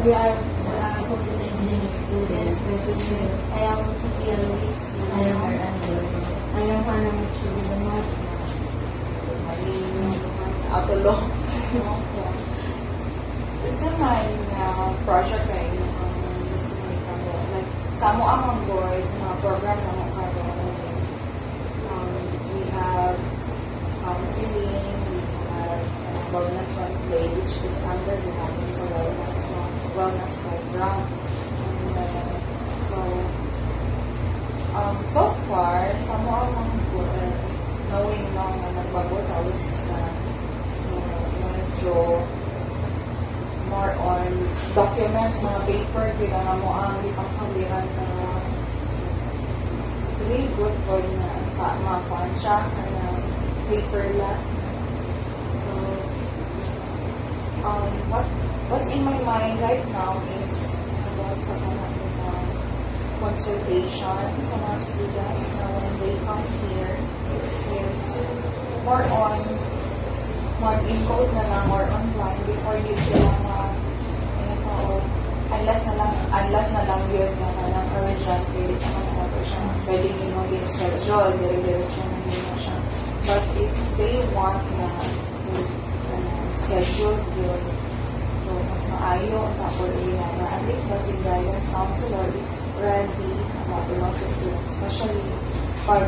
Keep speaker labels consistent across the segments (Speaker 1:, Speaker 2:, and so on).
Speaker 1: we are computer engineering students versus I am Sophia Luis. I am Hannah Mitchell.
Speaker 2: Auto Sa may project kayo gusto mo ikaw, like, sa mo ang board, mga program na mo kayo, we have counseling, we have wellness Wednesday, which is standard, we have also wellness program. And, so far, sa mo ang board, knowing lang na nagbago, tapos na, so, medyo more on documents, mga paper, kailangan mo ang ipangkalihan na it's really good for na makakuan siya na paperless. So, what's in my mind right now is about sa consultation sa mga students na when they come here is more on mag-encode na lang or online before you sila unless na lang yun na lang urgent, pwede ka mananato siya. Pwede nyo mag-schedule, dire-diretso na nyo siya. But if they want na schedule yun, so mas maayo, tapos yun na at least basic guidance counselor is ready about the lots of students, especially pag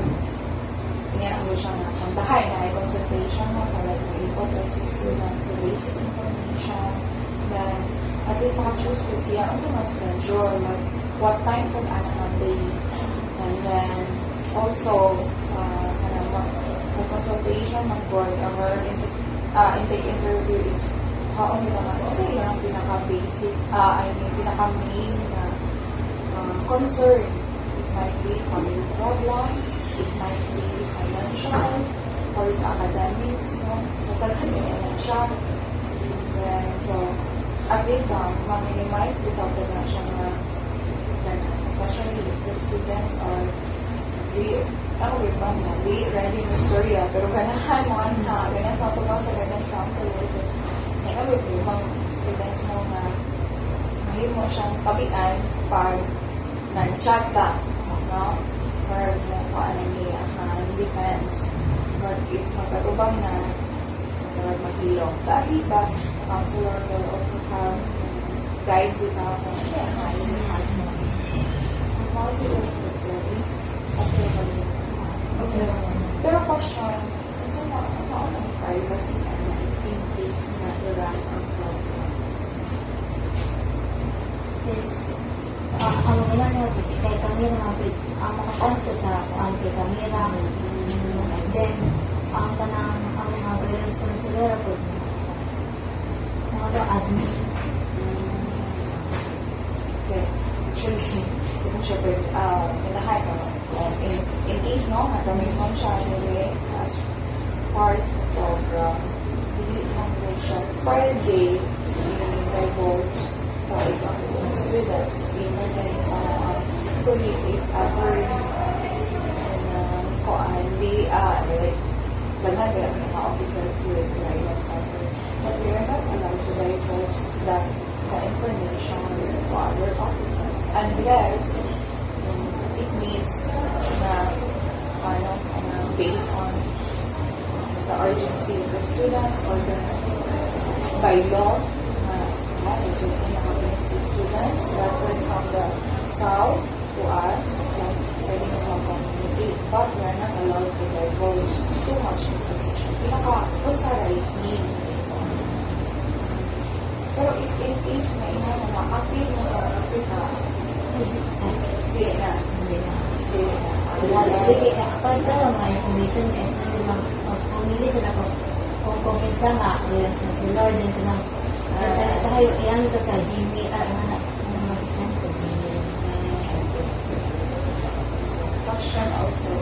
Speaker 2: yan mo siya na kandahay na ay consultation mo so like may si students the basic information then at least maka-choose ko siya ang sa schedule like what time kung ano ng day and then also sa consultation ng board our intake interview is how nila naman also yung pinaka-basic pinaka-main na concern it might be family problem it might be financial or is academics, no? So, talagang yan siya. Then, so, at least, ma-minimize without the mention na, especially if the students are ready in the story, pero ganahan mo na, ganyan patubang sa guidance counselor. So, mga students na mahimo siyang tabian pag nag-chat lang, no? Or paano niya defense. But if magkatubang na, so mahilong. So at least ba, the counselor will also have guide with how kasi ang ayaw yung heart mo. So also yung if okay ba yun? Okay. Pero question, sa ang privacy in case na i-run ang program?
Speaker 1: Since ang mga kay kami makakonto sa kay kamera then ang mga guidance counselor po mga admin
Speaker 2: okay actually kung siya pwede nilahay ka in case no kami mo siya as part sa program hindi lang siya per day i-divulge sa ibang students even din sa mga if ever hindi daghan ba mga officers here sa guidance center but we are not allowed to divulge that information to other officers unless it needs na based on the urgency of the students or the by law urgency na emergency students referred from the south to us so pwede na mag-communicate but we are not allowed to divulge too much information kung sa right need pero if in case na appeal mo sa Africa hindi na
Speaker 1: pagka mga information is pamili sila kung kumpisa nga si Lord din ito ng tayo iyan ito sa GMR mga mag-send sa GMR
Speaker 2: question also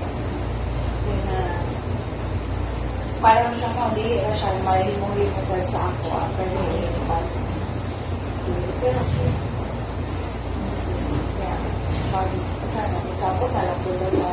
Speaker 2: parang siya kung di siya marimuli mo sa ako pero iisipan pero kaya sana isabot na lang po sa